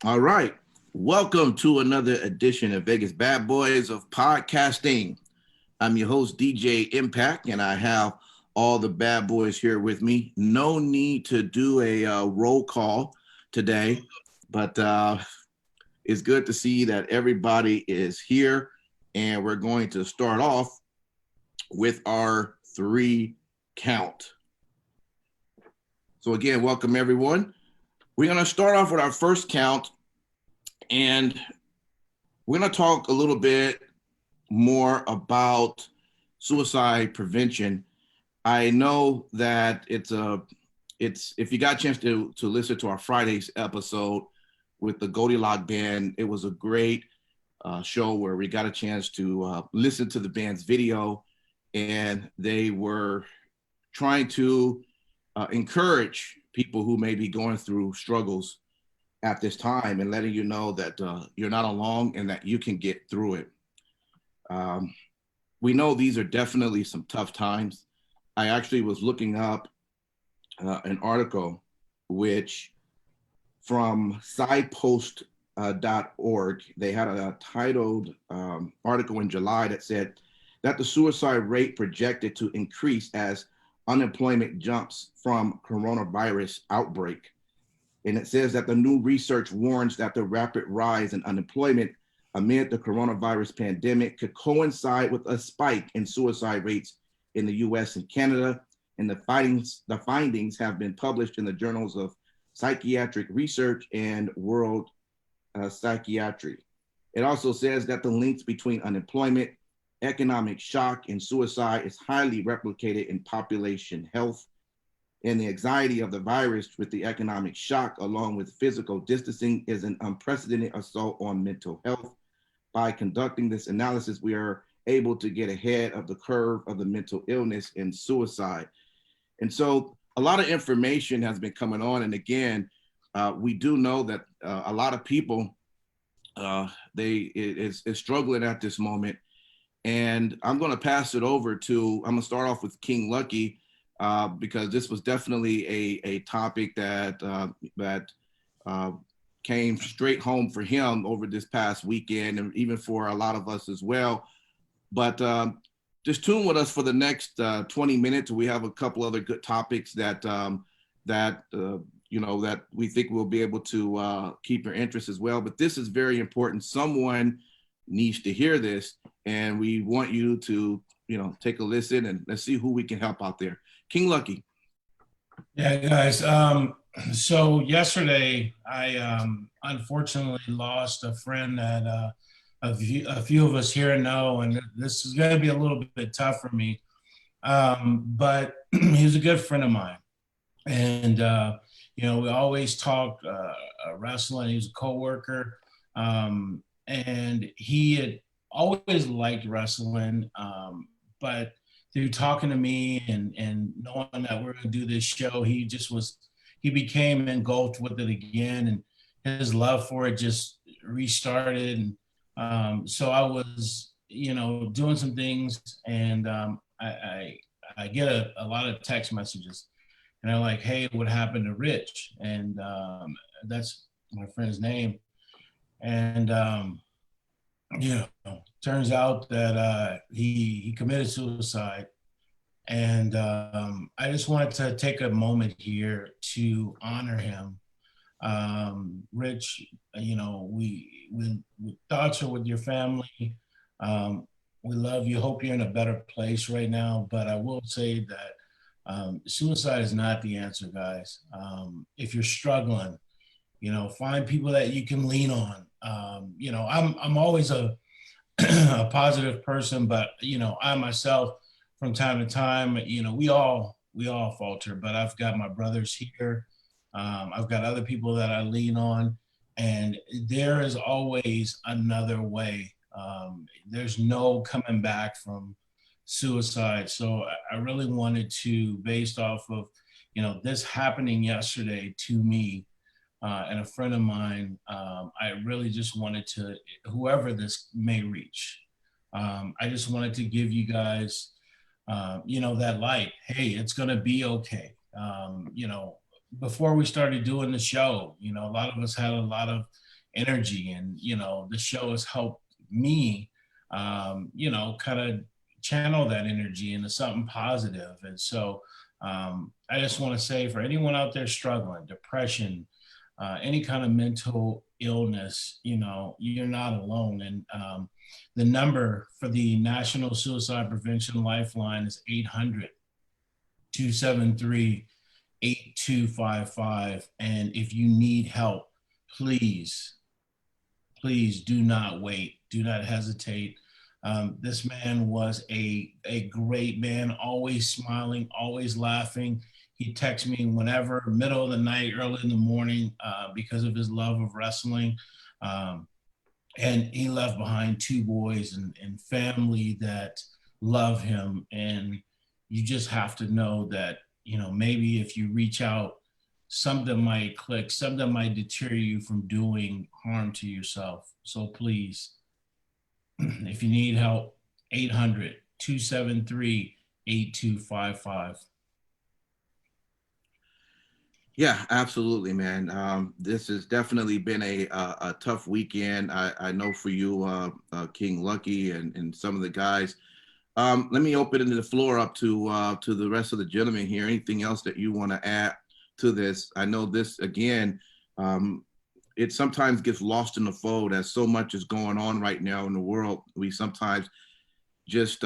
All right. Welcome to another edition of Vegas Bad Boys of Podcasting. I'm your host, DJ Impact, and I have all the bad boys here with me. No need to do a roll call today, but it's good to see that everybody is here. And we're going to start off with our three count. So, again, welcome everyone. We're going to start off with our first count, and we're going to talk a little bit more about suicide prevention. I know that it's if you got a chance to listen to our Friday's episode with the Goldilocks band, it was a great show where we got a chance to listen to the band's video, and they were trying to encourage people who may be going through struggles at this time and letting you know that you're not alone and that you can get through it. Um, we know these are definitely some tough times. I actually was looking up an article which from sidepost.org, they had a titled article in July that said that the suicide rate projected to increase as unemployment jumps from coronavirus outbreak. And it says that the new research warns that the rapid rise in unemployment amid the coronavirus pandemic could coincide with a spike in suicide rates in the US and Canada. And the findings have been published in the journals of Psychiatric Research and World Psychiatry. It also says that the links between unemployment, economic shock, and suicide is highly replicated in population health, and the anxiety of the virus with the economic shock, along with physical distancing, is an unprecedented assault on mental health. By conducting this analysis, we are able to get ahead of the curve of the mental illness and suicide. And so a lot of information has been coming on. And again, we do know that a lot of people, is struggling at this moment. And I'm going to pass it over to, I'm going to start off with King Lucky, because this was definitely a topic that came straight home for him over this past weekend, and even for a lot of us as well. But just tune with us for the next 20 minutes. We have a couple other good topics that we think we'll be able to keep your interest as well. But this is very important. Someone needs to hear this, and we want you to take a listen, and let's see who we can help out there. King Lucky. Yeah, guys. So yesterday, I unfortunately lost a friend that a few of us here know, and this is going to be a little bit tough for me. But he was a good friend of mine, and we always talked wrestling. He was a coworker, and he had always liked wrestling, but through talking to me and knowing that we're going to do this show, he became engulfed with it again, and his love for it just restarted. And so I was, doing some things, and I get a lot of text messages, and they're like, "Hey, what happened to Rich?" And that's my friend's name, and turns out that he committed suicide. And I just wanted to take a moment here to honor him. Rich, we thoughts are with your family. We love you. Hope you're in a better place right now. But I will say that suicide is not the answer, guys. If you're struggling, find people that you can lean on. I'm always a a positive person, but I myself, from time to time, we all falter. But I've got my brothers here. I've got other people that I lean on, and there is always another way. There's no coming back from suicide. So I really wanted to, based off of this happening yesterday to me, and a friend of mine, I really just wanted to, whoever this may reach, I just wanted to give you guys, that light. Hey, it's going to be okay. Before we started doing the show, a lot of us had a lot of energy. And, the show has helped me, kind of channel that energy into something positive. And so I just want to say, for anyone out there struggling, depression, any kind of mental illness, you're not alone. And the number for the National Suicide Prevention Lifeline is 800-273-8255. And if you need help, please, please do not wait. Do not hesitate. This man was a great man, always smiling, always laughing. He texts me whenever, middle of the night, early in the morning, because of his love of wrestling. And he left behind two boys and family that love him. And you just have to know that, maybe if you reach out, something might click, something might deter you from doing harm to yourself. So please, if you need help, 800-273-8255. Yeah, absolutely, man. This has definitely been a tough weekend. I know for you, King Lucky, and some of the guys. Let me open the floor up to the rest of the gentlemen here. Anything else that you want to add to this? I know this again. It sometimes gets lost in the fold as so much is going on right now in the world. We sometimes just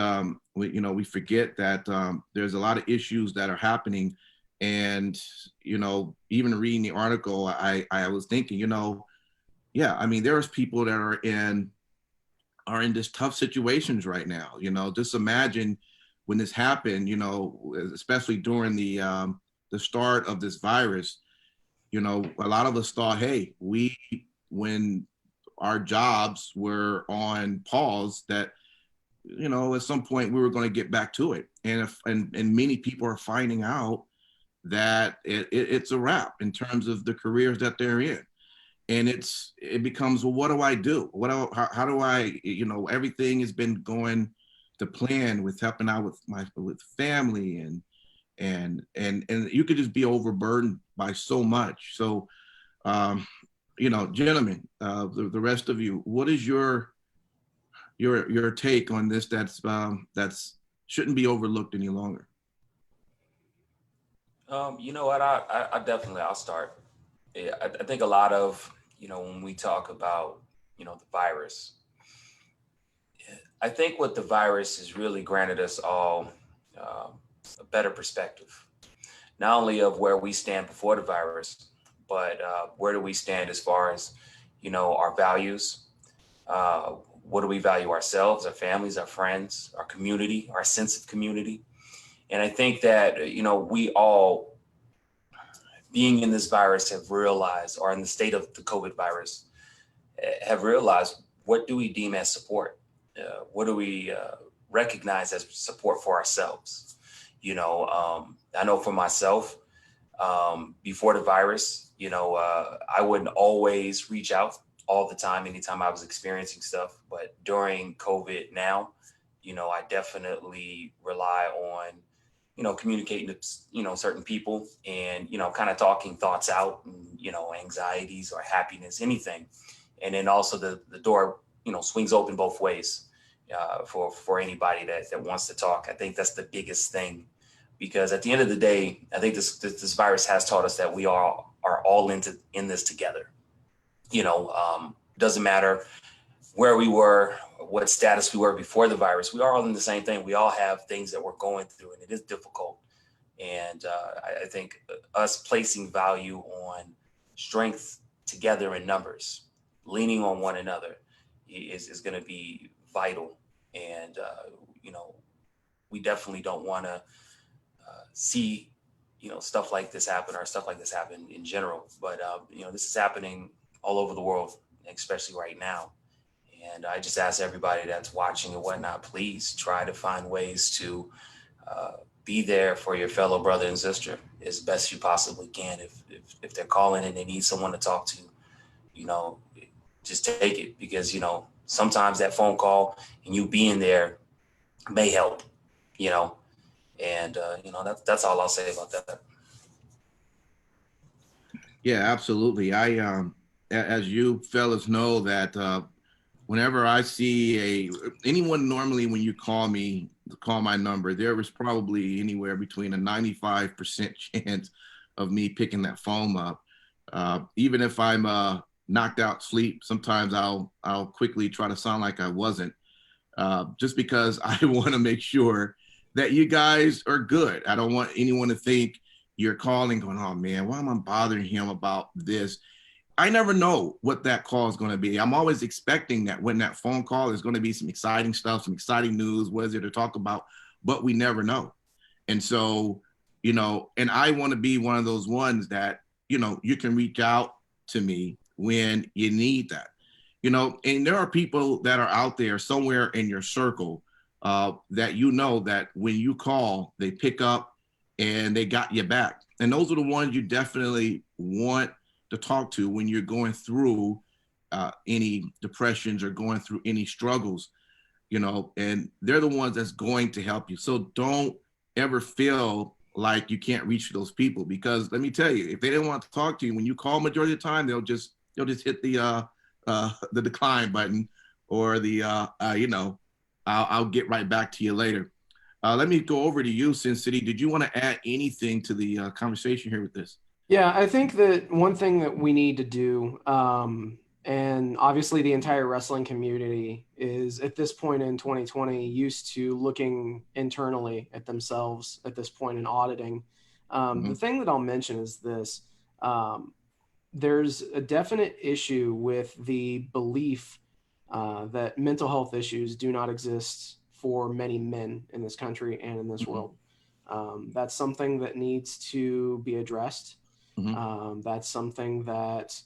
we forget that there's a lot of issues that are happening. And even reading the article, I was thinking, yeah, I mean, there's people that are in this tough situations right now. Just imagine when this happened, especially during the start of this virus. A lot of us thought, hey, when our jobs were on pause, that at some point we were going to get back to it. And many people are finding out that it's a wrap in terms of the careers that they're in. And it becomes, well, what do I do? How do I, everything has been going to plan with helping out with family and you could just be overburdened by so much. So, gentlemen, the rest of you, what is your take on this that's shouldn't be overlooked any longer? You know what? I definitely, I'll start. Yeah, I think a lot of, when we talk about, the virus, I think what the virus has really granted us all a better perspective, not only of where we stand before the virus, but where do we stand as far as, our values. What do we value ourselves, our families, our friends, our community, our sense of community? And I think that, we all, being in this virus, have realized, or in the state of the COVID virus, have realized, what do we deem as support? What do we recognize as support for ourselves? I know for myself, before the virus, I wouldn't always reach out all the time, anytime I was experiencing stuff. But during COVID now, I definitely rely on, communicating to, certain people and, kind of talking thoughts out, and, anxieties or happiness, anything. And then also the door, swings open both ways for anybody that wants to talk. I think that's the biggest thing, because at the end of the day, I think this virus has taught us that we are all in this together. Doesn't matter where we were, what status we were before the virus, we are all in the same thing. We all have things that we're going through, and it is difficult. And I think us placing value on strength together in numbers, leaning on one another, is going to be vital. And, we definitely don't want to see, stuff like this happen, or stuff like this happen in general. But, this is happening all over the world, especially right now. And I just ask everybody that's watching and whatnot, please try to find ways to be there for your fellow brother and sister as best you possibly can. If they're calling and they need someone to talk to, just take it, because, sometimes that phone call and you being there may help, and, that's all I'll say about that. Yeah, absolutely. as you fellas know, that whenever I see anyone, normally when you call my number, there was probably anywhere between a 95% chance of me picking that phone up. Even if I'm knocked out sleep, sometimes I'll quickly try to sound like I wasn't, just because I want to make sure that you guys are good. I don't want anyone to think you're calling going, oh man, why am I bothering him about this? I never know what that call is going to be. I'm always expecting that when that phone call is going to be some exciting stuff, some exciting news, what is it to talk about, but we never know. And so, and I want to be one of those ones that, you can reach out to me when you need that, and there are people that are out there somewhere in your circle that, that when you call, they pick up and they got your back. And those are the ones you definitely want to talk to when you're going through any depressions or going through any struggles, and they're the ones that's going to help you. So don't ever feel like you can't reach those people, because let me tell you, if they didn't want to talk to you when you call, majority of the time, they'll just hit the decline button, or I'll get right back to you later. Let me go over to you, Sin City. Did you want to add anything to the conversation here with this? Yeah, I think that one thing that we need to do, and obviously the entire wrestling community is at this point in 2020 used to looking internally at themselves at this point in auditing. The thing that I'll mention is this. There's a definite issue with the belief that mental health issues do not exist for many men in this country and in this world. That's something that needs to be addressed. That's something that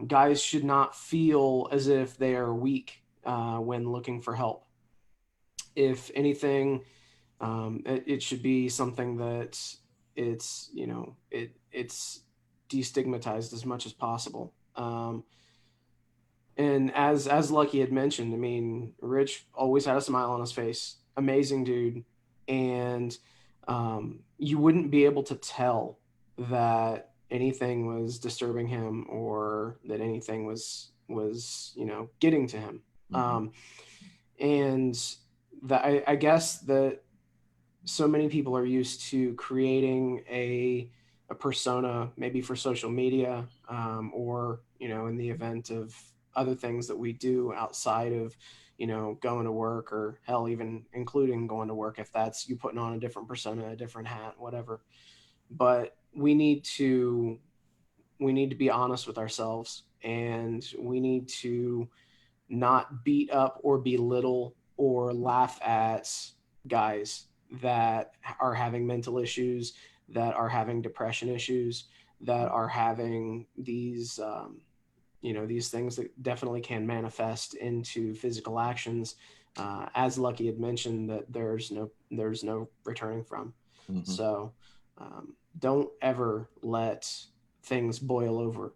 guys should not feel as if they are weak when looking for help. If anything, it should be something that it's destigmatized as much as possible. And as Lucky had mentioned, I mean, Rich always had a smile on his face, amazing dude, and you wouldn't be able to tell that anything was disturbing him or that anything was getting to him. And that I guess that so many people are used to creating a persona, maybe for social media, or in the event of other things that we do outside of going to work, or hell, even including going to work, if that's you putting on a different persona, a different hat, whatever. But we need to be honest with ourselves, and we need to not beat up or belittle or laugh at guys that are having mental issues, that are having depression issues, that are having these these things that definitely can manifest into physical actions, as Lucky had mentioned, that there's no returning from. So don't ever let things boil over.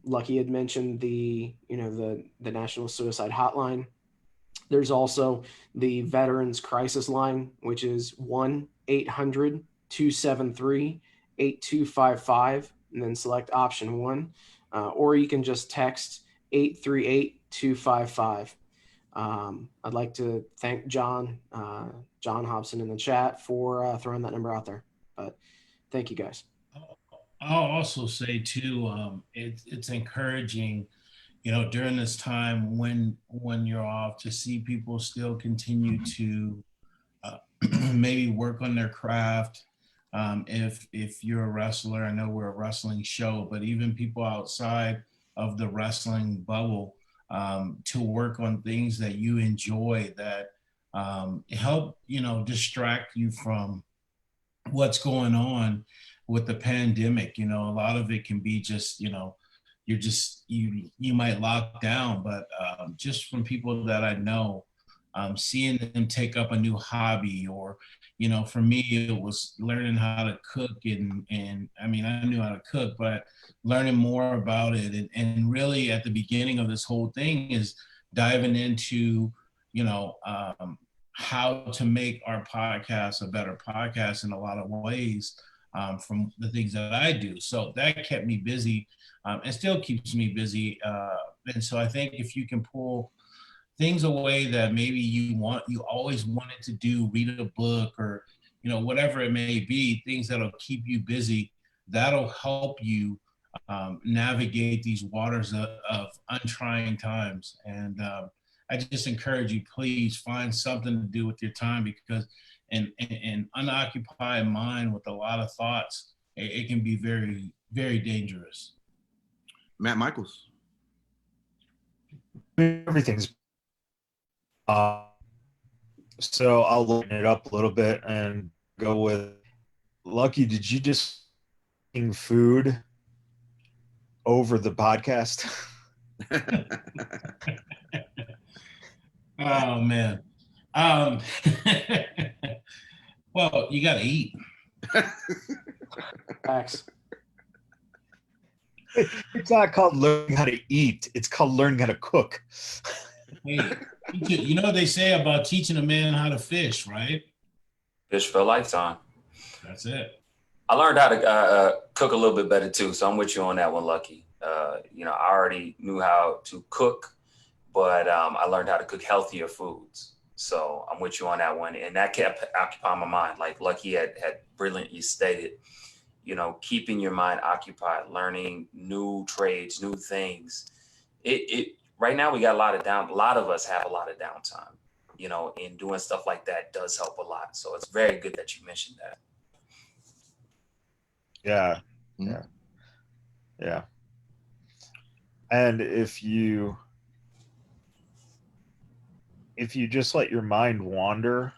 Lucky had mentioned the National Suicide Hotline. There's also the Veterans Crisis Line, which is 1-800-273-8255, and then select option 1. Or you can just text 838-255. I'd like to thank John Hobson in the chat for throwing that number out there. But thank you, guys. I'll also say too, it's encouraging, during this time when you're off, to see people still continue to maybe work on their craft. If you're a wrestler, I know we're a wrestling show, but even people outside of the wrestling bubble, to work on things that you enjoy, that help distract you from what's going on with the pandemic. A lot of it can be just you might lock down, but just from people that I know, seeing them take up a new hobby, or for me it was learning how to cook, and I mean, I knew how to cook, but learning more about it, and really at the beginning of this whole thing is diving into how to make our podcast a better podcast in a lot of ways. from the things that I do. So that kept me busy, and still keeps me busy. And so I think if you can pull things away that maybe you always wanted to do, read a book or, whatever it may be, things that'll keep you busy, that'll help you navigate these waters of untrying times. And I just encourage you, please find something to do with your time, because an unoccupied mind with a lot of thoughts, it can be very, very dangerous. Matt Michaels. Everything's so I'll lighten it up a little bit and go with Lucky. Did you just eat food over the podcast? Oh man. Well, you gotta eat. Facts. It's not called learning how to eat. It's called learning how to cook. Hey, you know what they say about teaching a man how to fish, right? Fish for a lifetime. That's it. I learned how to cook a little bit better too, so I'm with you on that one, Lucky. I already knew how to cook, but I learned how to cook healthier foods. So I'm with you on that one, and that kept occupying my mind. Like Lucky had brilliantly stated, keeping your mind occupied, learning new trades, new things. It right now we got a lot of us have a lot of downtime, and doing stuff like that does help a lot. So it's very good that you mentioned that. Yeah. Mm-hmm. Yeah. And if you just let your mind wander,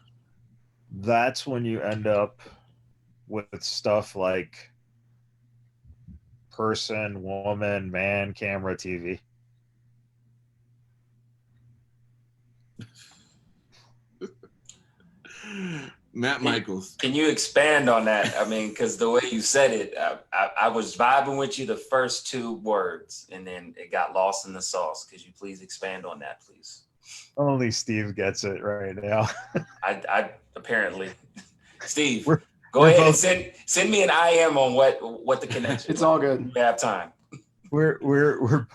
that's when you end up with stuff like person, woman, man, camera, TV. Matt Michaels. Can you expand on that? I mean, because the way you said it, I was vibing with you the first two words, and then it got lost in the sauce. Could you please expand on that, please? Only Steve gets it right now. I apparently, Steve, We're go ahead both, and send me an IM on what the connection. It's all good. We have time. we're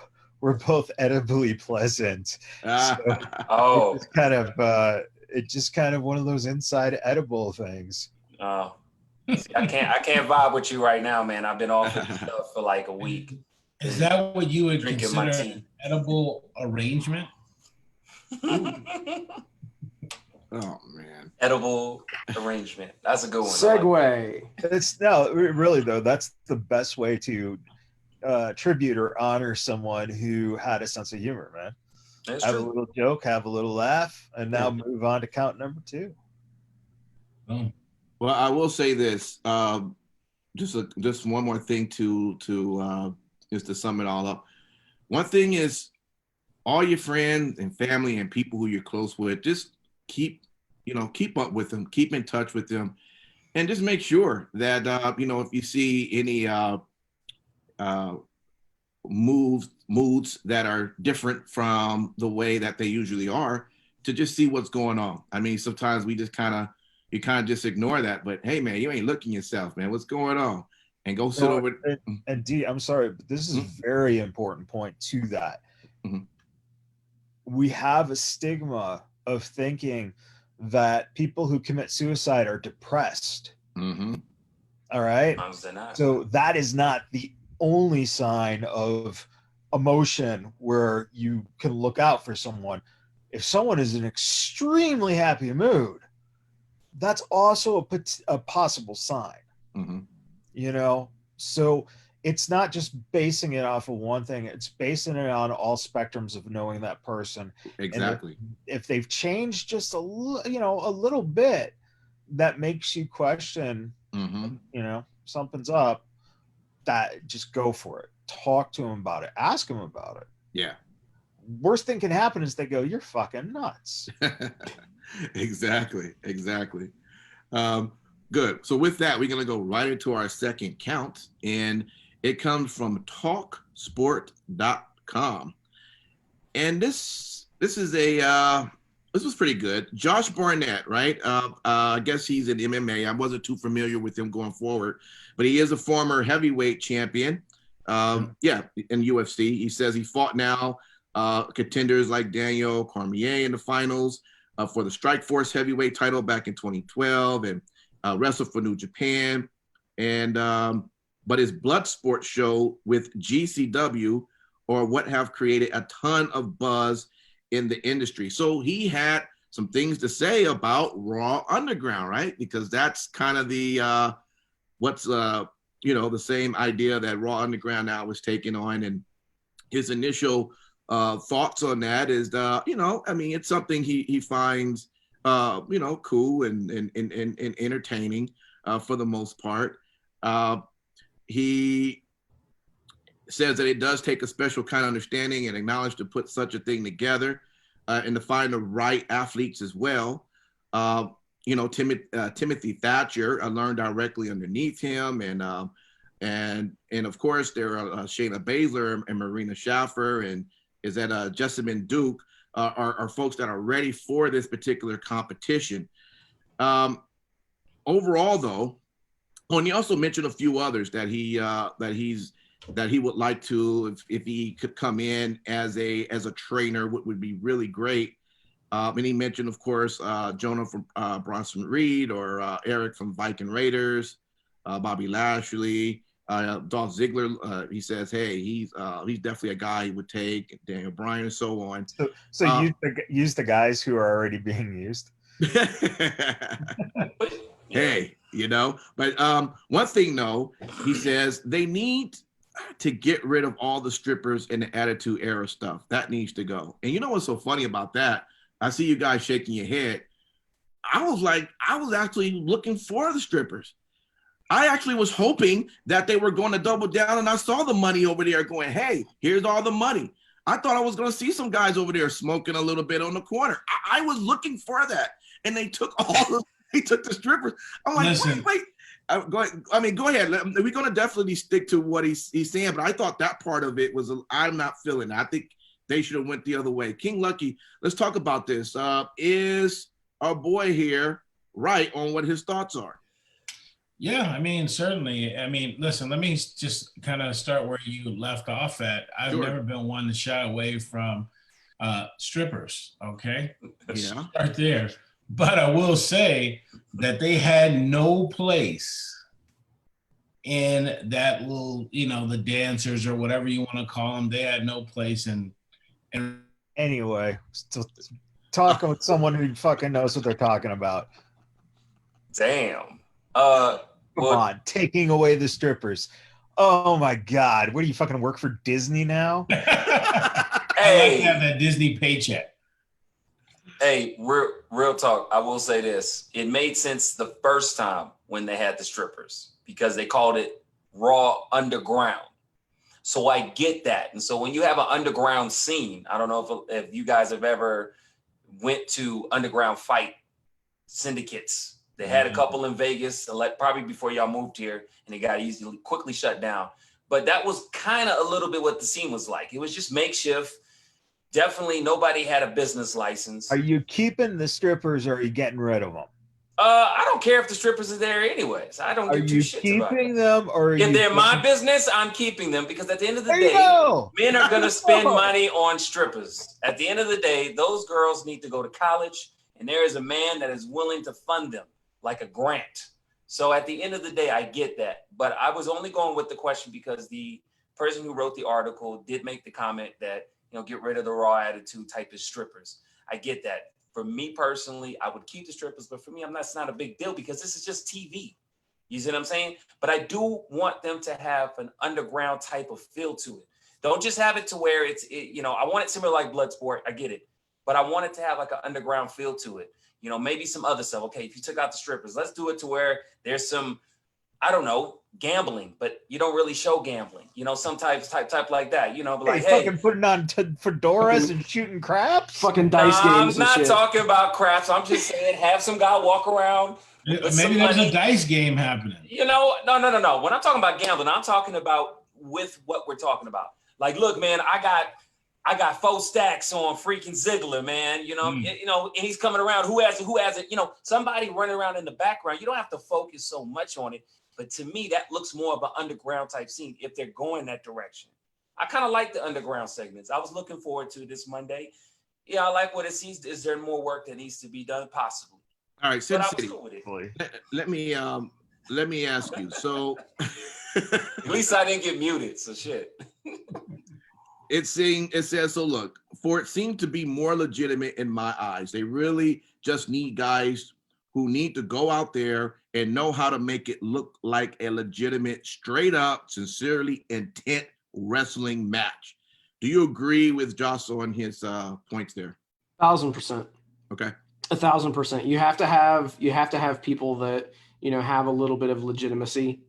both edibly pleasant. So Oh, it's just kind of one of those inside edible things. oh, see, I can't vibe with you right now, man. I've been off of stuff for like a week. Is that what you would Drinking my consider tea. an edible arrangement? Oh man. Edible arrangement. That's a good one. Segue. It's no, really though. That's the best way to tribute or honor someone who had a sense of humor, man. That's have true. a little joke, have a little laugh, and now move on to count number 2. Oh. Well, I will say this. Just one more thing to just to sum it all up. One thing is, all your friends and family and people who you're close with, just keep up with them, keep in touch with them, and just make sure that if you see any moods that are different from the way that they usually are, to just see what's going on. I mean, sometimes we just kind of just ignore that, but hey man, you ain't looking yourself, man. What's going on? And go sit over. And D, I'm sorry, but this is a very important point to that. Mm-hmm. We have a stigma of thinking that people who commit suicide are depressed. Mm-hmm. All right. So that is not the only sign of emotion where you can look out for someone. If someone is in an extremely happy mood, that's also a possible sign. Mm-hmm. So it's not just basing it off of one thing. It's basing it on all spectrums of knowing that person. Exactly. And if they've changed just a little bit, that makes you question, something's up, that just go for it. Talk to them about it. Ask them about it. Yeah. Worst thing can happen is they go, "You're fucking nuts." Exactly. Good. So with that, we're going to go right into our second count, and it comes from talksport.com. And this is a This was pretty good. Josh Barnett, right? I guess he's in MMA. I wasn't too familiar with him going forward, but he is a former heavyweight champion. Yeah, in UFC. He says he fought now contenders like Daniel Cormier in the finals for the Strikeforce heavyweight title back in 2012 and wrestled for New Japan. And but his Bloodsport show with GCW or what have created a ton of buzz in the industry. So he had some things to say about Raw Underground, right? Because that's kind of the what's the same idea that Raw Underground now is taking on, and his initial thoughts on that is it's something he finds cool and entertaining for the most part. He says that it does take a special kind of understanding and acknowledge to put such a thing together and to find the right athletes as well. Timothy Thatcher learned directly underneath him, and of course there are Shayna Baszler and Marina Schaffer, and is that Jessamine Duke are folks that are ready for this particular competition. Overall, though, and he also mentioned a few others that he would like to, if he could come in as a trainer, would be really great. And he mentioned, of course, Jonah from Bronson Reed, or Eric from Viking Raiders, Bobby Lashley, Dolph Ziggler. He says, hey, he's definitely a guy he would take, Daniel Bryan, and so on. So use the guys who are already being used. Hey, but one thing though, he says they need to get rid of all the strippers and the Attitude Era stuff. That needs to go. And you know what's so funny about that? I see you guys shaking your head. I was actually looking for the strippers. I actually was hoping that they were going to double down, and I saw the money over there going, hey, here's all the money. I thought I was going to see some guys over there smoking a little bit on the corner. I was looking for that, and they took the strippers. I'm like, wait. Go ahead. We're going to definitely stick to what he's saying, but I thought that part of it was, I'm not feeling it. I think they should have went the other way. King Lucky, let's talk about this. Is our boy here right on what his thoughts are? Yeah, certainly. Listen, let me just kind of start where you left off at. I've never been one to shy away from strippers, okay? Let's start there. But I will say that they had no place in that little, the dancers or whatever you want to call them. They had no place in. Anyway, talking with someone who fucking knows what they're talking about. Damn. Come on, taking away the strippers. Oh my God. What do you fucking work for Disney now? Hey. I like to have that Disney paycheck. Hey, real talk. I will say this. It made sense the first time when they had the strippers because they called it Raw Underground. So I get that. And so when you have an underground scene, I don't know if you guys have ever went to underground fight syndicates. They had a couple in Vegas, probably before y'all moved here, and they got quickly shut down. But that was kind of a little bit what the scene was like. It was just makeshift. Definitely nobody had a business license. Are you keeping the strippers or are you getting rid of them? I don't care if the strippers are there anyways. I don't give two shits about it. Are you keeping them or if they're my business, I'm keeping them because at the end of the day, men are going to spend money on strippers. At the end of the day, those girls need to go to college, and there is a man that is willing to fund them like a grant. So at the end of the day, I get that. But I was only going with the question because the person who wrote the article did make the comment that, get rid of the raw attitude type of strippers. I get that. For me personally, I would keep the strippers, but for me, that's not a big deal because this is just TV. You see what I'm saying? But I do want them to have an underground type of feel to it. Don't just have it to where I want it similar like Bloodsport. I get it. But I want it to have like an underground feel to it. Maybe some other stuff. Okay, if you took out the strippers, let's do it to where there's some, I don't know, gambling, but you don't really show gambling. Some type like that. But like, fucking putting on fedoras and shooting craps. Fucking dice games. I'm not talking about craps. I'm just saying, have some guy walk around. Maybe there's a dice game happening. No. When I'm talking about gambling, I'm talking about with what we're talking about. Like, look, man, I I got 4 stacks on freaking Ziggler, man. And he's coming around. Who has it? Somebody running around in the background. You don't have to focus so much on it. But to me, that looks more of an underground type scene if they're going that direction. I kind of like the underground segments. I was looking forward to this Monday. Yeah, I like what it sees. Is there more work that needs to be done? Possibly. All right, Sin City. Cool with it. Let me ask you. So at least I didn't get muted. So shit. It says so. Look, for it seemed to be more legitimate in my eyes. They really just need guys who need to go out there and know how to make it look like a legitimate, straight up, sincerely intent wrestling match. Do you agree with Josh on his points there? 1,000%. Okay. 1,000%. You have to have people that have a little bit of legitimacy.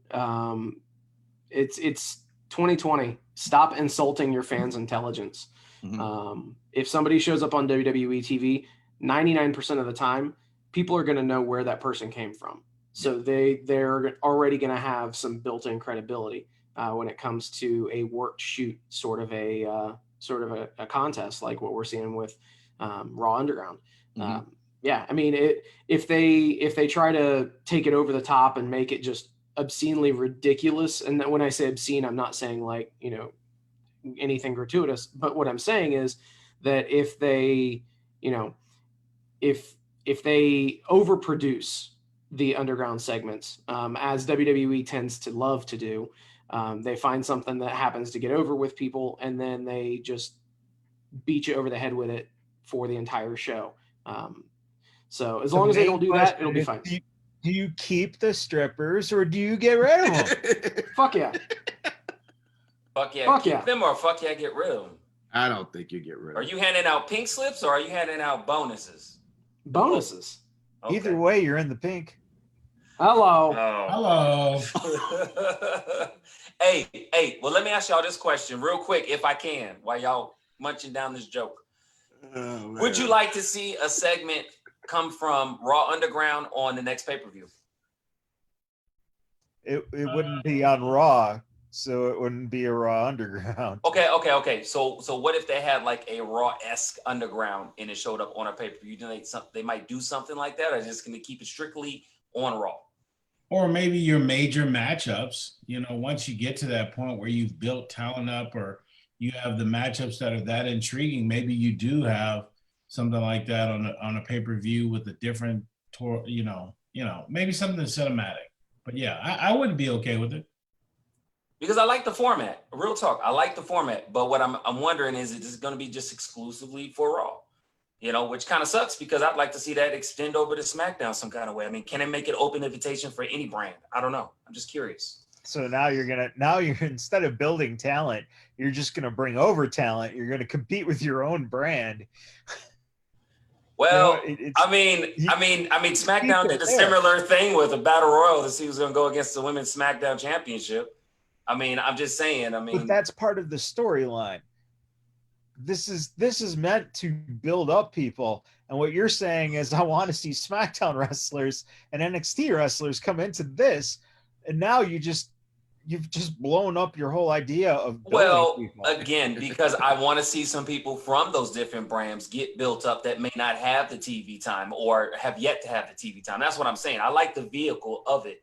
It's 2020. Stop insulting your fans' intelligence. Mm-hmm. If somebody shows up on WWE TV, 99% of the time, people are going to know where that person came from. So they're already going to have some built-in credibility when it comes to a worked shoot sort of a contest like what we're seeing with Raw Underground. Mm-hmm. I mean, if they try to take it over the top and make it just obscenely ridiculous, and that when I say obscene, I'm not saying like anything gratuitous, but what I'm saying is that if they if they overproduce the underground segments, as WWE tends to love to do, they find something that happens to get over with people, and then they just beat you over the head with it for the entire show. So as long as they don't do that, it'll be fine. Do you keep the strippers or do you get rid of them? Fuck yeah. Fuck yeah. Keep them or fuck yeah, get rid of them. I don't think you get rid of them. Are you handing out pink slips or are you handing out bonuses? Bonuses. Okay. Either way, you're in the pink. Hello. Oh. Hello. Hey, well, let me ask y'all this question real quick, if I can, while y'all munching down this joke. Oh, would you like to see a segment come from Raw Underground on the next pay-per-view? It wouldn't be on Raw, so it wouldn't be a Raw Underground. Okay. So what if they had like a Raw-esque Underground and it showed up on a pay-per-view? Do they might do something like that, or just going to keep it strictly on Raw? Or maybe your major matchups, once you get to that point where you've built talent up or you have the matchups that are that intriguing, maybe you do have something like that on a pay-per-view with a different tour, maybe something cinematic. But yeah, I wouldn't be okay with it. Because I like the format. Real talk, I like the format. But what I'm wondering is it going to be just exclusively for Raw? Which kind of sucks because I'd like to see that extend over to SmackDown some kind of way. I mean, can it make it open invitation for any brand? I don't know. I'm just curious. So now you're instead of building talent, you're just gonna bring over talent. You're gonna compete with your own brand. Well, I mean, SmackDown did a similar thing with a battle royal to see who's gonna go against the Women's SmackDown Championship. I mean, I'm just saying. But that's part of the storyline. This is meant to build up people, and what you're saying is I want to see SmackDown wrestlers and NXT wrestlers come into this, and now you've just blown up your whole idea of people. Again, because I want to see some people from those different brands get built up that may not have the TV time or have yet to have the TV time. That's what I'm saying. I like the vehicle of it.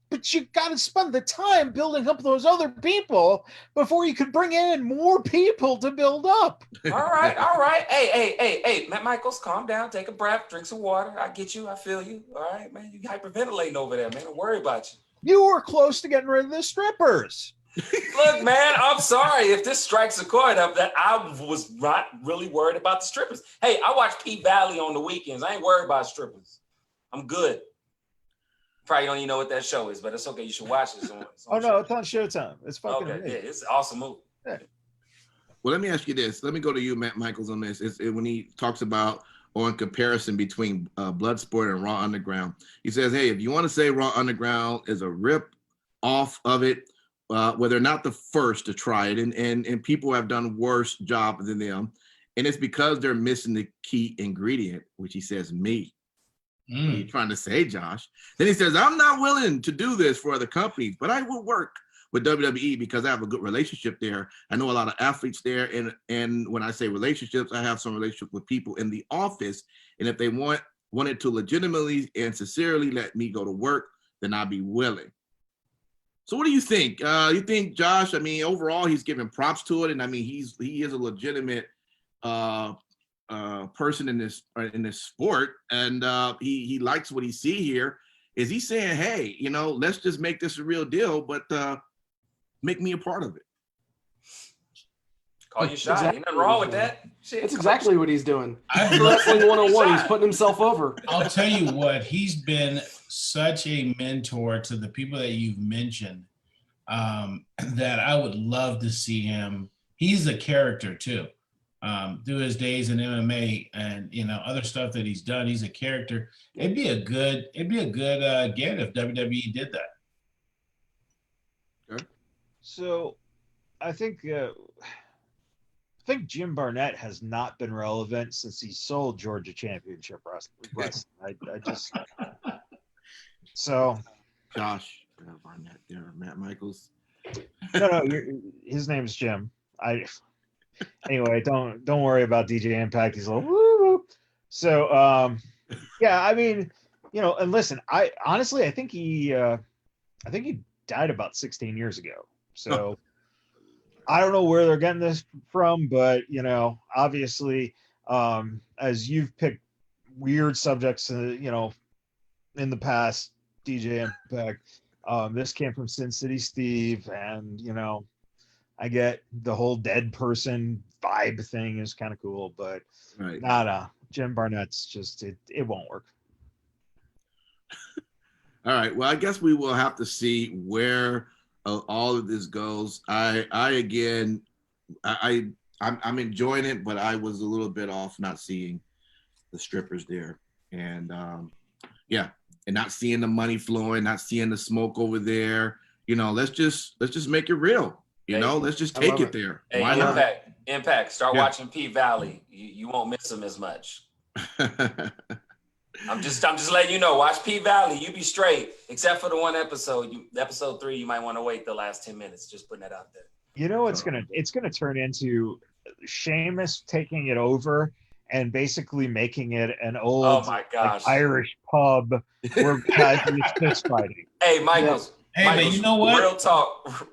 But you got to spend the time building up those other people before you could bring in more people to build up. All right. Hey, Matt Michaels, calm down, take a breath, drink some water. I get you. I feel you. All right, man. You hyperventilating over there, man. Don't worry about you. You were close to getting rid of the strippers. Look, man, I'm sorry if this strikes a chord up that I was not really worried about the strippers. Hey, I watch P-Valley on the weekends. I ain't worried about strippers. I'm good. Probably don't even know what that show is, but it's okay. You should watch it. It's on it's on Showtime. It's fucking okay. Yeah, it's an awesome movie. Yeah. Well, let me ask you this. Let me go to you, Matt Michaels, on this. When he talks about on comparison between Bloodsport and Raw Underground, he says, hey, if you want to say Raw Underground is a rip off of it, well, they're not the first to try it, and people have done worse job than them, and it's because they're missing the key ingredient, which he says me. What are you trying to say, Josh? Then he says, I'm not willing to do this for other companies, but I will work with WWE because I have a good relationship there. I know a lot of athletes there, and when I say relationships, I have some relationship with people in the office, and if they wanted to legitimately and sincerely let me go to work, then I'd be willing. So what do you think? You think Josh? I mean, overall, he's giving props to it, and I mean, he is a legitimate person in this sport, and he likes what he see here. Is he saying, hey, let's just make this a real deal, but make me a part of it? Call your shot. Ain't nothing wrong with that. Shit, that's exactly what he's doing. Wrestling 101. He's putting himself over. I'll tell you what, he's been such a mentor to the people that you've mentioned, that I would love to see him. He's a character too. Through his days in MMA and other stuff that he's done, he's a character. It'd be a good get if WWE did that. Okay. So, I think Jim Barnett has not been relevant since he sold Georgia Championship Wrestling. I just so Josh Barnett there, Matt Michaels. no, his name's Jim. Anyway, don't worry about DJ Impact. He's a little woo. So yeah, I mean, and listen, I honestly think he died about 16 years ago. So I don't know where they're getting this from, but obviously, as you've picked weird subjects, in the past, DJ Impact, this came from Sin City Steve, and I get the whole dead person vibe thing is kind of cool, but right. Jim Barnett's just it won't work. All right. Well, I guess we will have to see where all of this goes. I'm enjoying it, but I was a little bit off not seeing the strippers there, and and not seeing the money flowing, not seeing the smoke over there. Let's just make it real. Let's just take it there. Hey, Why not? Impact. Start watching P Valley. You won't miss them as much. I'm just letting you know. Watch P Valley. You be straight, except for the one episode. Episode 3, you might want to wait the last 10 minutes. Just putting that out there. It's gonna turn into Sheamus taking it over and basically making it an old Irish pub where guys are fist fighting. Hey, Michaels. Hey, Michaels, but you know what? Real talk.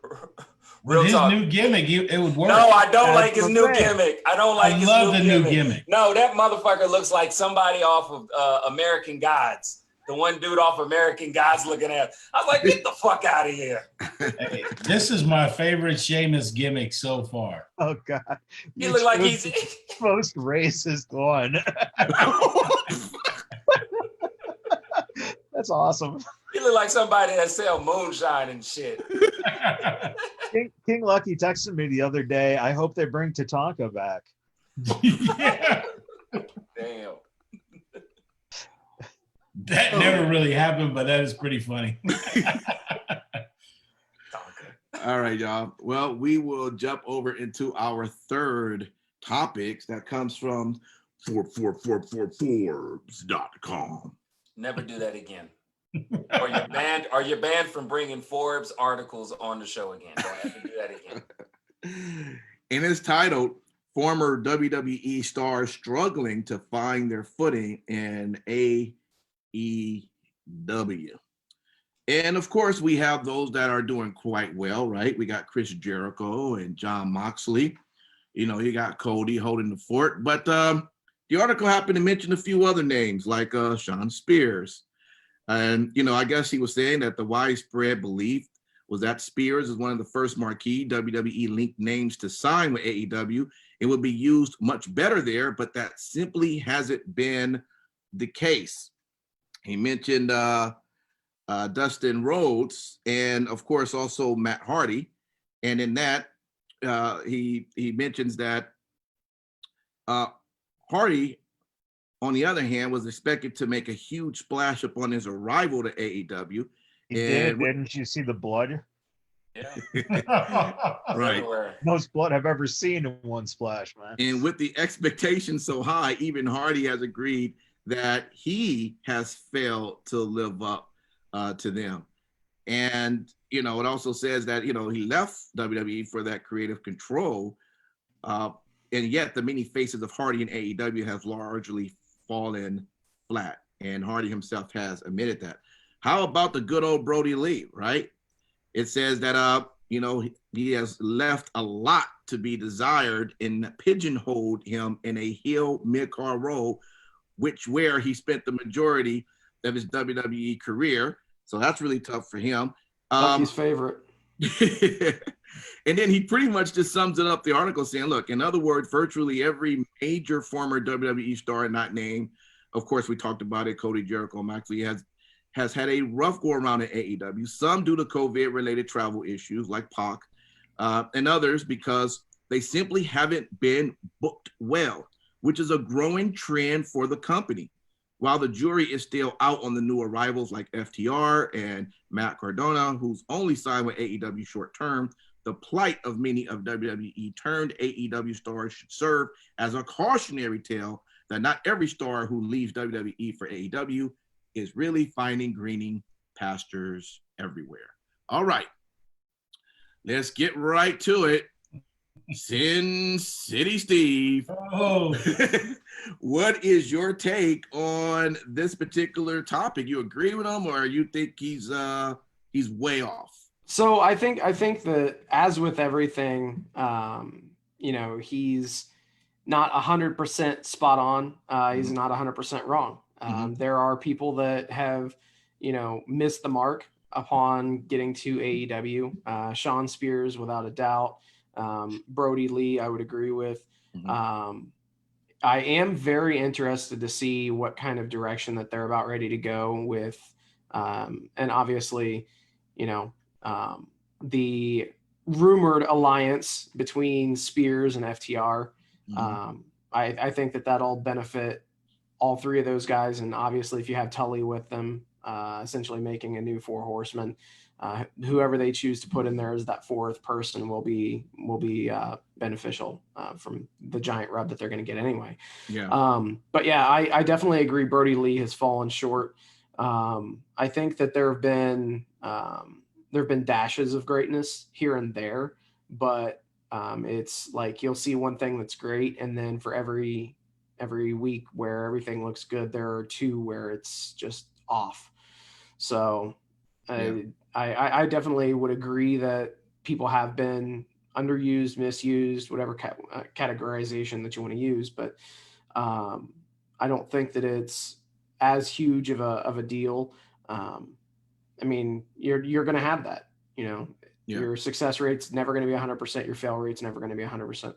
With his new gimmick, it would work. No, I don't like his new gimmick. I don't like his new gimmick. No, that motherfucker looks like somebody off of American Gods. The one dude off American Gods looking at. I was like, get the fuck out of here. Hey, this is my favorite Sheamus gimmick so far. Oh, God. He look like he's most racist one. That's awesome. He look like somebody that sell moonshine and shit. King Lucky texted me the other day. I hope they bring Tatanka back. Yeah. Damn. That never really happened, but that is pretty funny. All right, y'all. Well, we will jump over into our third topic that comes from Forbes.com. Never do that again. Or you're banned from bringing Forbes articles on the show again. Don't ever do that again. And it's titled, Former WWE Stars Struggling to Find Their Footing in AEW. And of course, we have those that are doing quite well, right? We got Chris Jericho and Jon Moxley. You got Cody holding the fort. But the article happened to mention a few other names like Shawn Spears. And, I guess he was saying that the widespread belief was that Spears is one of the first marquee WWE-linked names to sign with AEW. It would be used much better there, but that simply hasn't been the case. He mentioned Dustin Rhodes and, of course, also Matt Hardy. And in that, he mentions that Hardy, on the other hand, was expected to make a huge splash upon his arrival to AEW. Didn't you see the blood? Yeah. Right. Most blood I've ever seen in one splash, man. And with the expectations so high, even Hardy has agreed that he has failed to live up to them. And, it also says that, he left WWE for that creative control. And yet the many faces of Hardy in AEW have largely fallen flat. And Hardy himself has admitted that. How about the good old Brody Lee, right? It says that, he has left a lot to be desired and pigeonholed him in a heel mid-card role, where he spent the majority of his WWE career. So that's really tough for him. Bucky's favorite. And then he pretty much just sums it up, the article, saying, look, in other words, virtually every major former WWE star not named, of course, we talked about it, Cody, Jericho, Moxley, has had a rough go around in AEW, some due to COVID-related travel issues like Pac, and others because they simply haven't been booked well, which is a growing trend for the company. While the jury is still out on the new arrivals like FTR and Matt Cardona, who's only signed with AEW short term, the plight of many of WWE turned AEW stars should serve as a cautionary tale that not every star who leaves WWE for AEW is really finding greening pastures everywhere. All right, let's get right to it. Sin City Steve. Oh. What is your take on this particular topic? You agree with him, or you think he's way off? So I think that, as with everything, he's not 100% spot on. He's not 100% wrong. There are people that have, missed the mark upon getting to AEW. Sean Spears, without a doubt. Brody Lee, I would agree with. I am very interested to see what kind of direction that they're about ready to go with. And obviously, the rumored alliance between Spears and FTR. I think that that'll benefit all three of those guys. And obviously, if you have Tully with them, essentially making a new Four Horsemen, whoever they choose to put in there as that fourth person will be beneficial from the giant rub that they're going to get anyway. Yeah. But yeah, I definitely agree. Brody Lee has fallen short. I think that there have been dashes of greatness here and there, but it's like you'll see one thing that's great, and then for every week where everything looks good, there are two where it's just off. So I definitely would agree that people have been underused, misused, whatever categorization that you want to use. But I don't think that it's as huge of a deal. I mean, you're going to have that, your success rate's never going to be 100%. Your fail rate's never going to be 100%.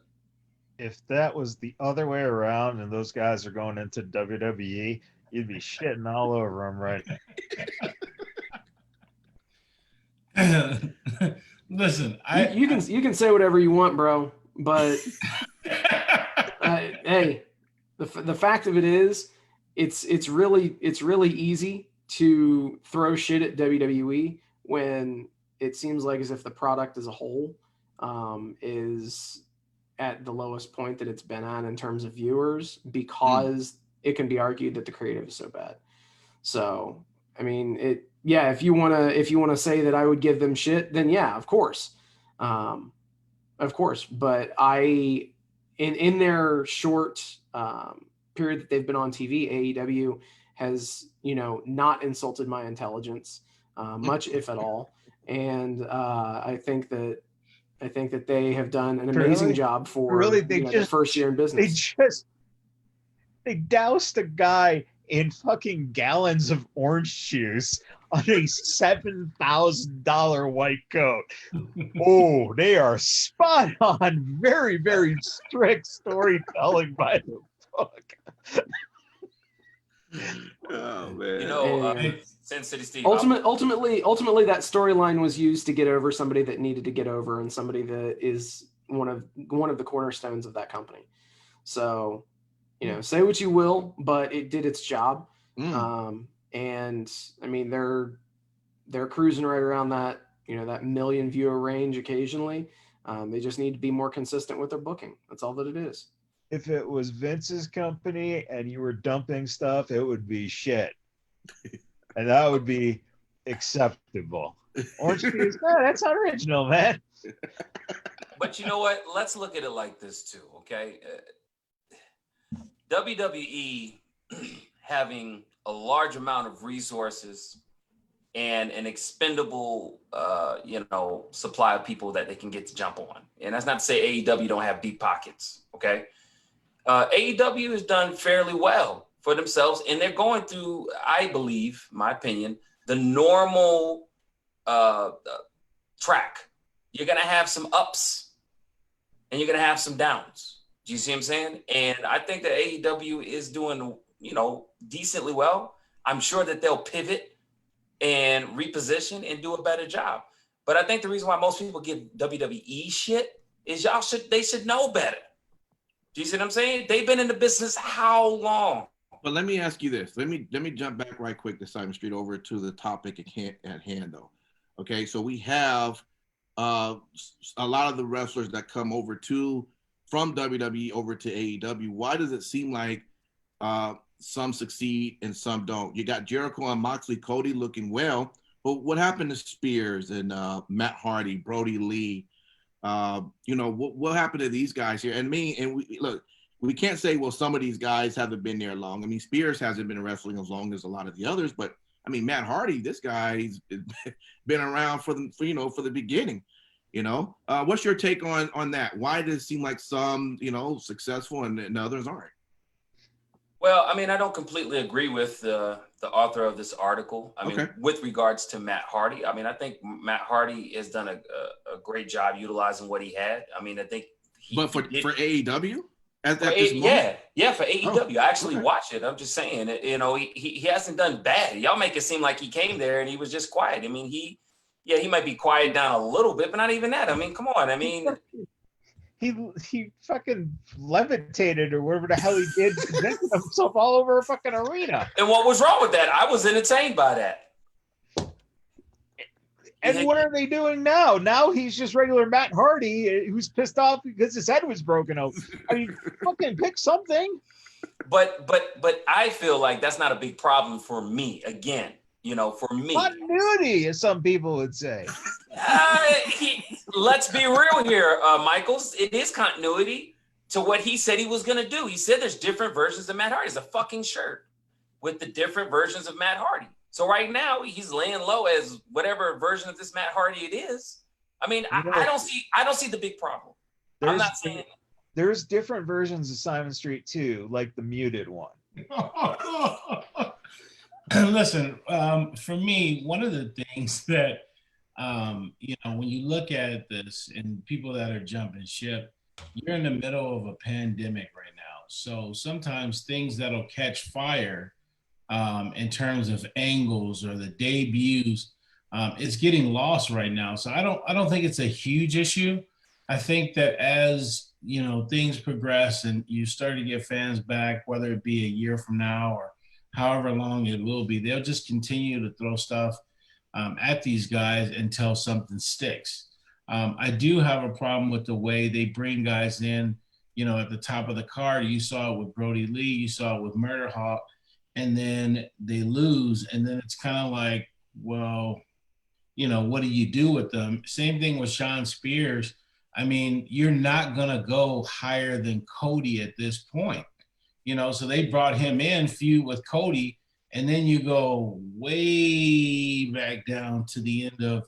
If that was the other way around and those guys are going into WWE, you'd be shitting all over them right now. Listen, you can say whatever you want, bro, but hey, the fact of it is, it's really easy to throw shit at WWE when it seems like as if the product as a whole is at the lowest point that it's been at in terms of viewers, because it can be argued that the creative is so bad. So, I mean, if you want to say that I would give them shit, then yeah, of course. But in their short period that they've been on TV, AEW has, not insulted my intelligence much, if at all. And I think that they have done an amazing job for their first year in business. They doused a guy in fucking gallons of orange juice on a $7,000 white coat. Oh, they are spot on. Very, very strict storytelling by the book. Oh man. Sin City Steve. Ultimately, that storyline was used to get over somebody that needed to get over, and somebody that is one of the cornerstones of that company. So, say what you will, but it did its job. And I mean, they're cruising right around that, that million viewer range occasionally. They just need to be more consistent with their booking. That's all that it is. If it was Vince's company and you were dumping stuff, it would be shit. And that would be acceptable. Orange Theory, that's original, man. But you know what? Let's look at it like this too, okay? WWE having a large amount of resources and an expendable, supply of people that they can get to jump on. And that's not to say AEW don't have deep pockets, okay? AEW has done fairly well for themselves, and they're going through, I believe, my opinion, the normal track. You're going to have some ups and you're going to have some downs. Do you see what I'm saying? And I think that AEW is doing, decently well. I'm sure that they'll pivot and reposition and do a better job. But I think the reason why most people give WWE shit is they should know better. Do you see what I'm saying? They've been in the business how long? But let me ask you this. Let me jump back right quick to Simon Street over to the topic at hand, though. Okay, so we have a lot of the wrestlers that come over from WWE over to AEW. Why does it seem like some succeed and some don't? You got Jericho and Moxley, Cody looking well, but what happened to Spears and Matt Hardy, Brody Lee? What happened to these guys here? And we can't say, well, some of these guys haven't been there long. I mean, Spears hasn't been wrestling as long as a lot of the others, but I mean, Matt Hardy, this guy's been around for the beginning. What's your take on that? Why does it seem like some, successful and others aren't? Well, I mean, I don't completely agree with the author of this article. I mean, with regards to Matt Hardy, I mean, I think Matt Hardy has done a great job utilizing what he had. I mean, I think for AEW? For AEW. I actually watched it. I'm just saying, he hasn't done bad. Y'all make it seem like he came there and he was just quiet. I mean, he might be quiet down a little bit, but not even that. I mean, come on. I mean, he fucking levitated or whatever the hell he did, presented himself all over a fucking arena. And what was wrong with that? I was entertained by that. And what are they doing now? Now he's just regular Matt Hardy who's pissed off because his head was broken out. I mean, fucking pick something. But I feel like that's not a big problem for me. Again, for me. Continuity, as some people would say. Let's be real here, Michaels. It is continuity to what he said he was going to do. He said there's different versions of Matt Hardy. It's a fucking shirt with the different versions of Matt Hardy. So right now he's laying low as whatever version of this Matt Hardy it is. I mean, I don't see the big problem. I'm not saying there's different versions of Simon Street too, like the muted one. Listen, for me, one of the things that when you look at this and people that are jumping ship, you're in the middle of a pandemic right now. So sometimes things that'll catch fire in terms of angles or the debuts, it's getting lost right now. So I don't think it's a huge issue. I think that as things progress and you start to get fans back, whether it be a year from now or however long it will be, they'll just continue to throw stuff at these guys until something sticks. I do have a problem with the way they bring guys in, at the top of the card. You saw it with Brody Lee, you saw it with Murder Hawk, and then they lose. And then it's kind of like, well, what do you do with them? Same thing with Sean Spears. I mean, you're not going to go higher than Cody at this point, so they brought him in, feud with Cody, and then you go way back down to the end of,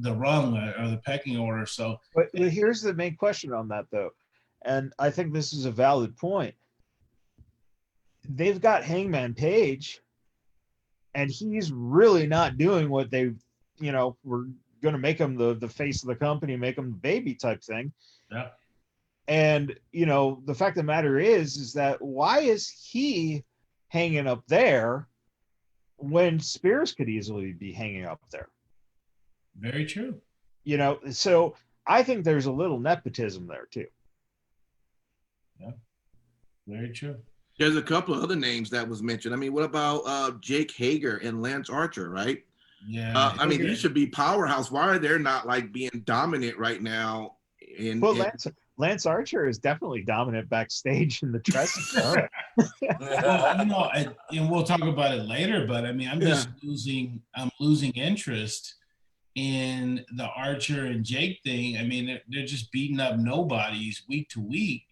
the rung or the pecking order. So, but here's the main question on that, though, and I think this is a valid point. They've got Hangman Page, and he's really not doing what they, were going to make him the face of the company, make him the baby type thing. Yeah. And, the fact of the matter is that why is he hanging up there when Spears could easily be hanging up there? Very true. So I think there's a little nepotism there too. Yeah, very true. There's a couple of other names that was mentioned. I mean, what about Jake Hager and Lance Archer, right? Yeah. I mean, these should be powerhouse. Why are they not like being dominant right now? Lance Archer is definitely dominant backstage in the dressing room. Well, and we'll talk about it later, but I mean, I'm losing interest in the Archer and Jake thing. I mean, they're just beating up nobodies week to week.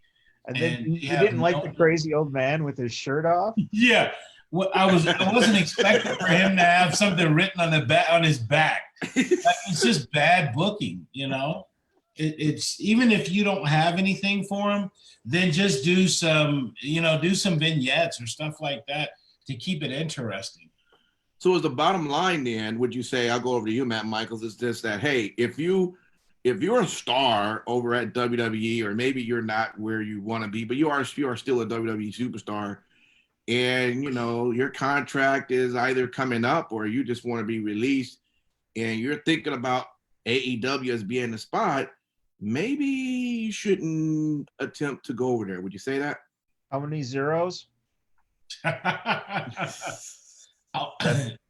And then you didn't like the crazy old man with his shirt off? Yeah. Well, I wasn't expecting for him to have something written on his back. It's just bad booking, you know. It's even if you don't have anything for him, then just do some vignettes or stuff like that to keep it interesting. So as the bottom line then, would you say, I'll go over to you, Matt Michaels, is this that, hey, if you're a star over at WWE, or maybe you're not where you want to be, but you are still a WWE superstar, and your contract is either coming up or you just want to be released, and you're thinking about AEW as being the spot, maybe you shouldn't attempt to go over there. Would you say that? How many zeros? That's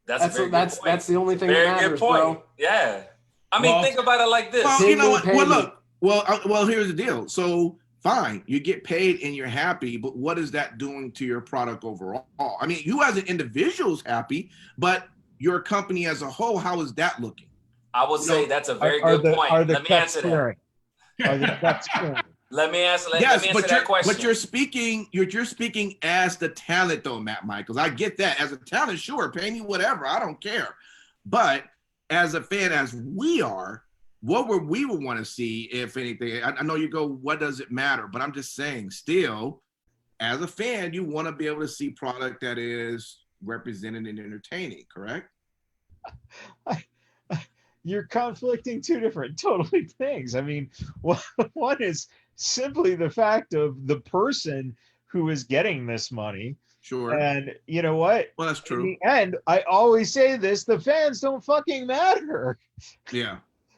the only thing very that matters, good point. bro. Yeah. I mean, think about it like this. Well, you know what? Well, look. Well, here's the deal. So, fine, you get paid and you're happy, but what is that doing to your product overall? I mean, you as an individual is happy, but your company as a whole, how is that looking? I would say that's a very good point. Let me answer that. Let me answer that question. But you're speaking as the talent, though, Matt Michaels. I get that. As a talent, sure, pay me whatever. I don't care. But as a fan, as we are, what would we want to see, if anything? I know you go, what does it matter? But I'm just saying, still, as a fan, you want to be able to see product that is represented and entertaining, correct? You're conflicting two different totally things. I mean, one is simply the fact of the person who is getting this money. Sure. And you know what? Well, that's true. In the end, I always say this, the fans don't fucking matter. Yeah.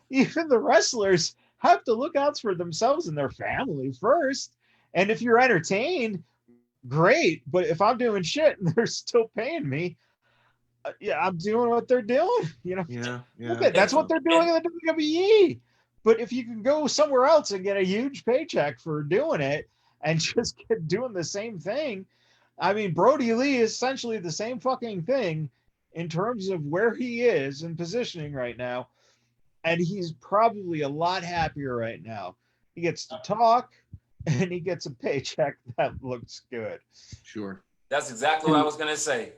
Even the wrestlers have to look out for themselves and their family first. And if you're entertained, great. But if I'm doing shit and they're still paying me, I'm doing what they're doing. Yeah. That's what they're doing in the WWE. But if you can go somewhere else and get a huge paycheck for doing it and just doing the same thing, I mean, Brody Lee is essentially the same fucking thing in terms of where he is and positioning right now. And he's probably a lot happier right now. He gets to talk and he gets a paycheck that looks good. Sure. That's exactly what I was going to say.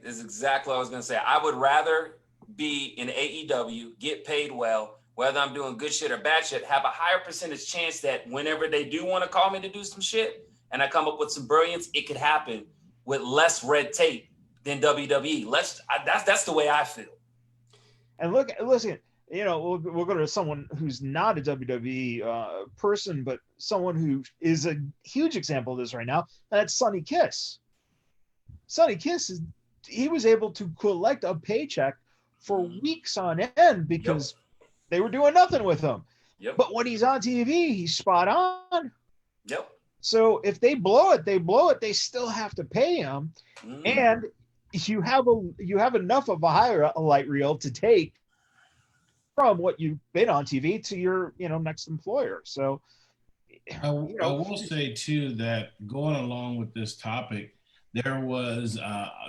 I would rather be in AEW, get paid well, whether I'm doing good shit or bad shit, have a higher percentage chance that whenever they do want to call me to do some shit and I come up with some brilliance, it could happen with less red tape than WWE. That's the way I feel. And listen, we'll go to someone who's not a WWE person, but someone who is a huge example of this right now. That's Sonny Kiss. Sonny Kiss he was able to collect a paycheck for weeks on end because they were doing nothing with him. Yep. But when he's on TV, he's spot on. Yep. So if they blow it, they still have to pay him. And you have enough of a highlight reel to take from what you've been on TV to your next employer. So I will say too that going along with this topic, there was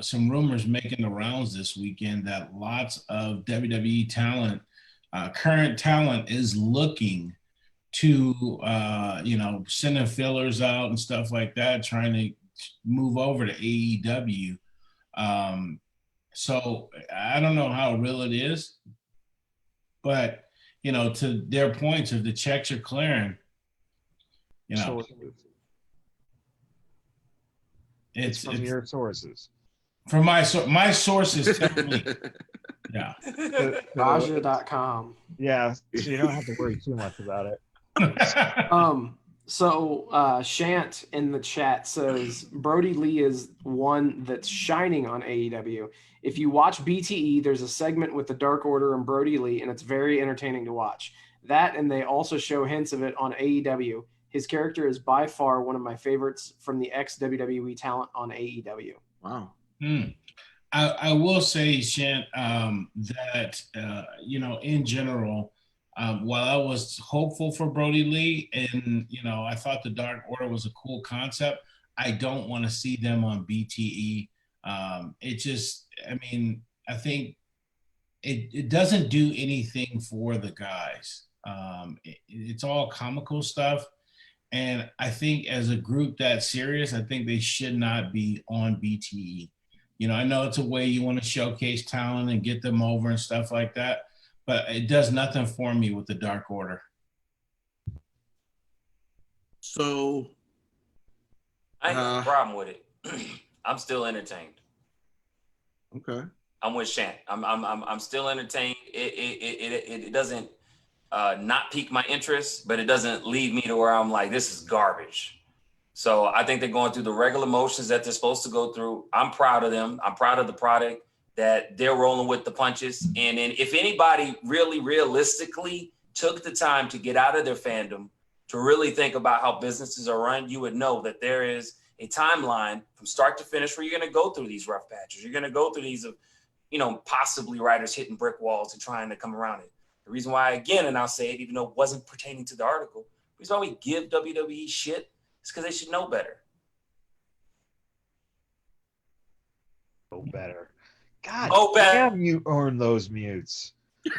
some rumors making the rounds this weekend that lots of WWE talent, current talent, is looking to sending fillers out and stuff like that, trying to move over to AEW. So I don't know how real it is, but to their points, if the checks are clearing, it's from your sources. From my sources tell me. Yeah. Raja.com. Yeah, so you don't have to worry too much about it. So Shant in the chat says Brody Lee is one that's shining on AEW. If you watch BTE, there's a segment with the Dark Order and Brody Lee, and it's very entertaining to watch. That, and they also show hints of it on AEW. His character is by far one of my favorites from the ex-WWE talent on AEW. Wow. I will say, Shant, that in general, While I was hopeful for Brody Lee, and I thought the Dark Order was a cool concept, I don't want to see them on BTE. I think it doesn't do anything for the guys. It's all comical stuff. And I think as a group that serious, I think they should not be on BTE. I know it's a way you want to showcase talent and get them over and stuff like that, but it does nothing for me with the Dark Order. So I ain't got a problem with it. I'm still entertained. Okay. I'm with Shant. I'm still entertained. It doesn't not pique my interest, but it doesn't lead me to where I'm like, this is garbage. So I think they're going through the regular motions that they're supposed to go through. I'm proud of them. I'm proud of the product that they're rolling with the punches. And then if anybody really realistically took the time to get out of their fandom to really think about how businesses are run, you would know that there is a timeline from start to finish where you're going to go through these rough patches. You're going to go through these, possibly writers hitting brick walls and trying to come around it. The reason why, again, and I'll say it, even though it wasn't pertaining to the article, the reason why we give WWE shit is because they should know better. Know better. God know better. Damn, you earn those mutes. You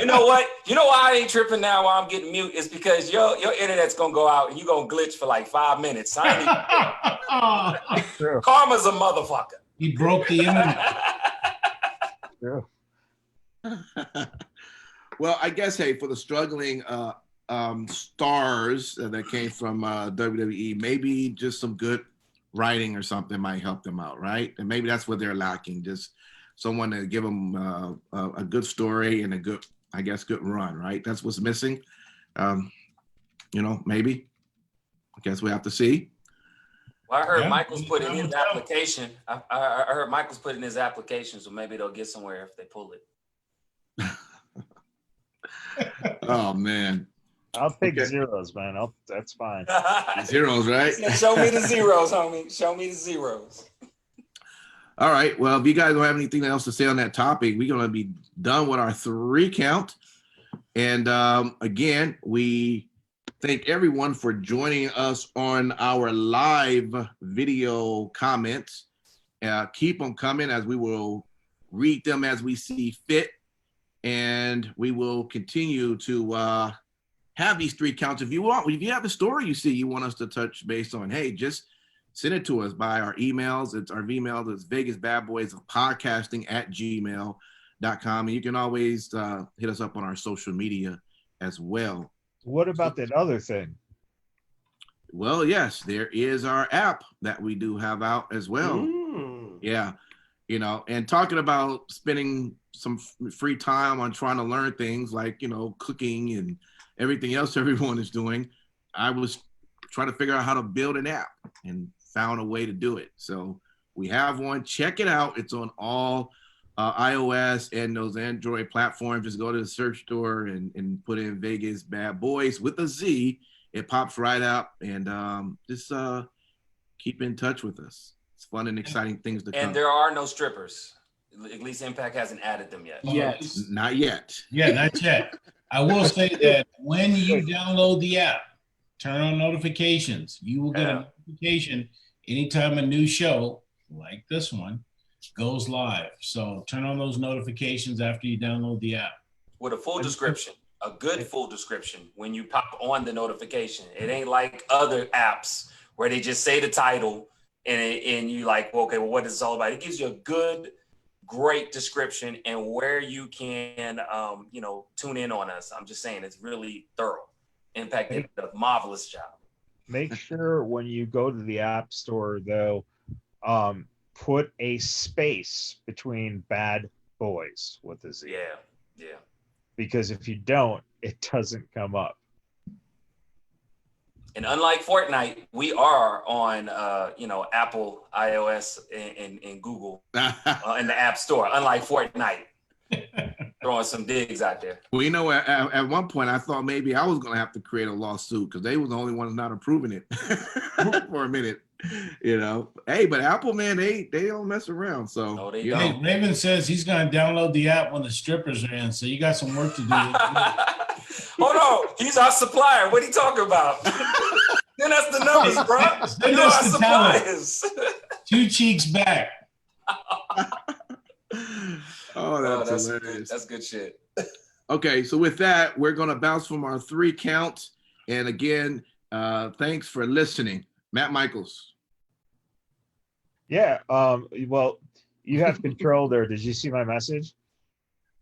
know what? You know why I ain't tripping now while I'm getting mute? Is because your internet's going to go out and you're going to glitch for like 5 minutes. Karma's a motherfucker. He broke the internet. True. Well, I guess, hey, for the struggling stars that came from WWE, maybe just some good writing or something might help them out, right? And maybe that's what they're lacking, just someone to give them a good story and a good run, right? That's what's missing. Maybe. I guess we have to see. Well, I heard Michael's put in his application. I heard Michael's put in his application, so maybe they'll get somewhere if they pull it. Oh man, I'll pick zeros, man. That's fine. Zeros, right? Show me the zeros, homie. Show me the zeros. All right. Well, if you guys don't have anything else to say on that topic, we're gonna be done with our 3 count. And again, we thank everyone for joining us on our live video comments. Keep them coming, as we will read them as we see fit. And we will continue to have these 3 counts. If you have a story you want us to touch base on, hey, just send it to us by our emails. Our email is vegasbadboysofpodcasting@gmail.com. And you can always hit us up on our social media as well. What about that other thing? Well, yes, there is our app that we do have out as well. Yeah. And talking about spending some free time on trying to learn things like, cooking and everything else everyone is doing, I was trying to figure out how to build an app and found a way to do it. So we have one. Check it out. It's on all iOS and those Android platforms. Just go to the search store and put in Vegas Bad Boys with a Z. It pops right up, and just keep in touch with us. It's fun and exciting things to come. And there are no strippers. At least Impact hasn't added them yet. Yes. Not yet. Yeah, not yet. I will say that when you download the app, turn on notifications. You will get a notification anytime a new show like this one goes live. So turn on those notifications after you download the app. With a full description, a good full description when you pop on the notification. It ain't like other apps where they just say the title and you like, well, okay, well, what is this all about? It gives you a good, great description and where you can, tune in on us. I'm just saying it's really thorough. Impact did a marvelous job. Make sure when you go to the App Store, though, put a space between Bad Boys with a Z. Yeah. Because if you don't, it doesn't come up. And unlike Fortnite, we are on, Apple, iOS, and Google in the App Store. Unlike Fortnite, throwing some digs out there. Well, at one point, I thought maybe I was going to have to create a lawsuit because they were the only ones not approving it for a minute. You know, hey, but Apple, man, they don't mess around. So No, they you don't. know. Hey, Raven says he's going to download the app when the strippers are in. So you got some work to do. Hold on, he's our supplier. What are you talking about? Then that's the numbers, bro. Send You're us our the talent. suppliers. 2 cheeks back. Oh, that's hilarious. That's good shit. Okay, so with that, we're gonna bounce from our 3 counts. And again, thanks for listening, Matt Michaels. Yeah. Well, you have control there. Did you see my message?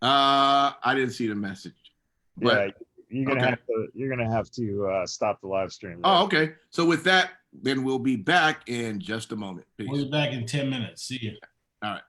I didn't see the message. But, Yeah. You're gonna have to stop the live stream. Oh, okay. So with that, then we'll be back in just a moment. Peace. We'll be back in 10 minutes. See you. All right.